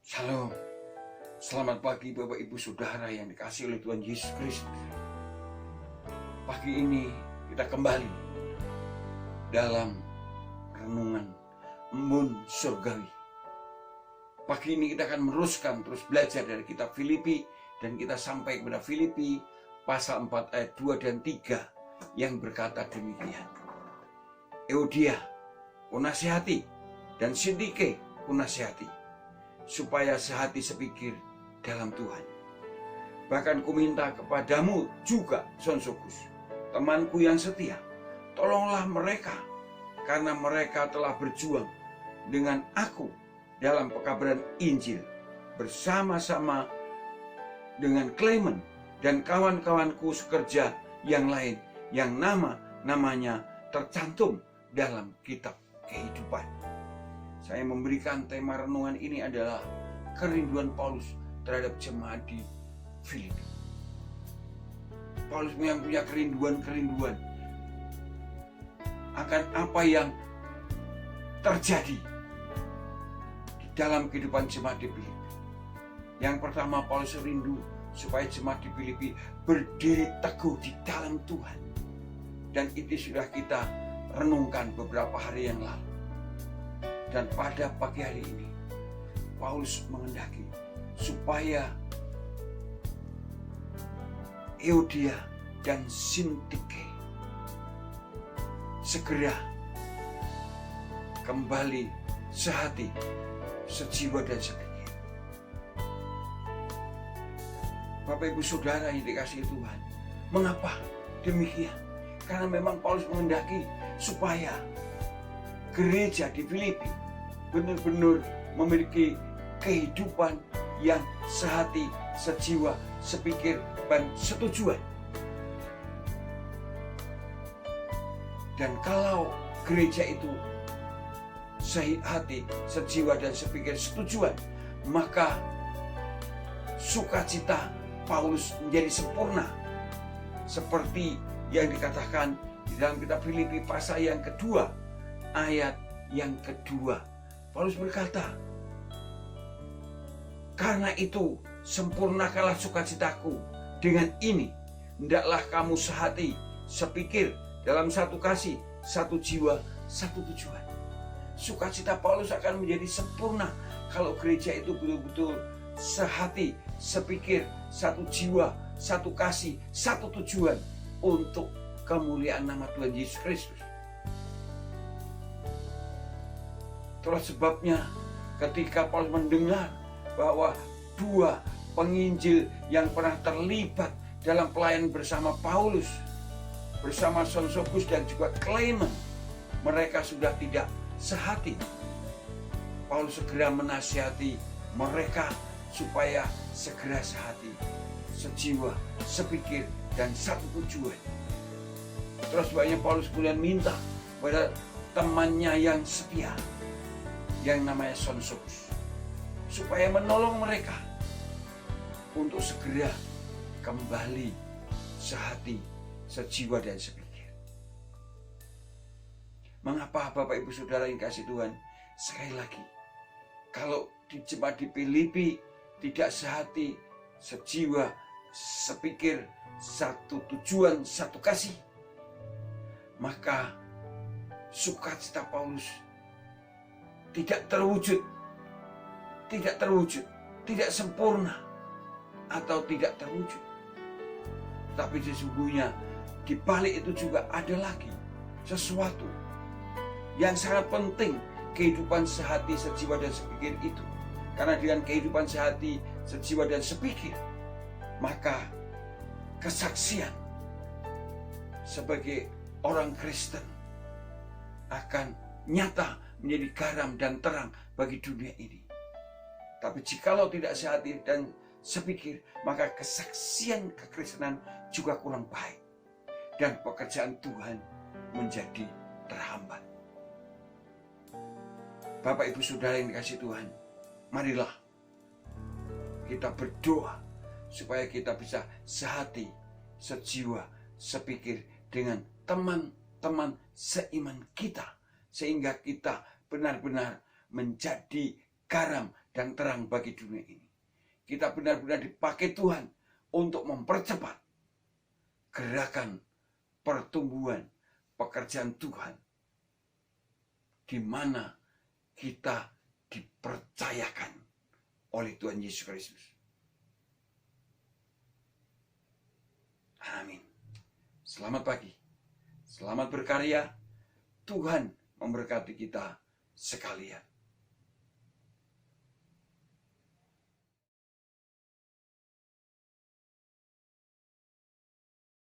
Shalom, selamat pagi Bapak Ibu Saudara yang dikasihi oleh Tuhan Yesus Kristus. Pagi ini kita kembali dalam renungan Embun Surgawi. Pagi ini kita akan meneruskan terus belajar dari kitab Filipi, dan kita sampai kepada Filipi pasal 4 ayat 2 dan 3 yang berkata demikian. Euodia kunasihati dan Sintike kunasihati, supaya sehati sepikir dalam Tuhan. Bahkan kuminta kepadamu juga, Sonsokus, temanku yang setia, tolonglah mereka, karena mereka telah berjuang dengan aku dalam pekabaran Injil, bersama-sama dengan Clement dan kawan-kawanku sekerja yang lain, yang namanya tercantum dalam kitab kehidupan. Saya memberikan tema renungan ini adalah kerinduan Paulus terhadap jemaat di Filipi. Paulus yang punya kerinduan akan apa yang terjadi di dalam kehidupan jemaat di Filipi. Yang pertama, Paulus rindu supaya jemaat di Filipi berdiri teguh di dalam Tuhan. Dan itu sudah kita renungkan beberapa hari yang lalu. Dan pada pagi hari ini, Paulus mengendaki supaya Euodia dan Sintike segera kembali sehati, sejiwa dan sepikir. Bapak Ibu Saudara yang dikasihi Tuhan, mengapa demikian? Karena memang Paulus mengendaki supaya gereja di Filipi benar-benar memiliki kehidupan yang sehati, sejiwa, sepikir, dan setujuan. Dan kalau gereja itu sehati, sejiwa, dan sepikir, setujuan, maka sukacita Paulus menjadi sempurna. Seperti yang dikatakan di dalam kitab Filipi pasal yang kedua, ayat yang kedua. Paulus berkata, karena itu sempurnakanlah sukacitaku dengan ini, hendaklah kamu sehati, sepikir, dalam satu kasih, satu jiwa, satu tujuan. Sukacita Paulus akan menjadi sempurna kalau gereja itu betul-betul sehati, sepikir, satu jiwa, satu kasih, satu tujuan untuk kemuliaan nama Tuhan Yesus Kristus. Itulah sebabnya ketika Paulus mendengar bahwa dua penginjil yang pernah terlibat dalam pelayanan bersama Paulus, bersama Sonsokus dan juga Clement, mereka sudah tidak sehati. Paulus segera menasihati mereka supaya segera sehati, sejiwa, sepikir, dan satu tujuan. Terus banyak Paulus kemudian minta pada temannya yang setia, yang namanya Sonsokus, supaya menolong mereka untuk segera kembali sehati, sejiwa, dan sepikir. Mengapa Bapak Ibu Saudara yang kasih Tuhan? Sekali lagi, kalau di jemaat di Filipi tidak sehati, sejiwa, sepikir, satu tujuan, satu kasih, maka sukacita Paulus tidak terwujud, tidak sempurna, atau tidak terwujud. Tapi sesungguhnya di balik itu juga ada lagi sesuatu yang sangat penting, kehidupan sehati, sejiwa, dan sepikir itu. Karena dengan kehidupan sehati, sejiwa, dan sepikir, maka kesaksian sebagai orang Kristen akan nyata menjadi garam dan terang bagi dunia ini. Tapi jikalau tidak sehati dan sepikir, maka kesaksian kekristenan juga kurang baik, dan pekerjaan Tuhan menjadi terhambat. Bapak Ibu Saudara yang dikasihi Tuhan, marilah kita berdoa supaya kita bisa sehati, sejiwa, sepikir dengan teman-teman seiman kita, sehingga kita benar-benar menjadi garam dan terang bagi dunia ini. Kita benar-benar dipakai Tuhan untuk mempercepat gerakan pertumbuhan pekerjaan Tuhan, di mana kita dipercayakan oleh Tuhan Yesus Kristus. Amin. Selamat pagi. Selamat berkarya. Tuhan memberkati kita sekalian.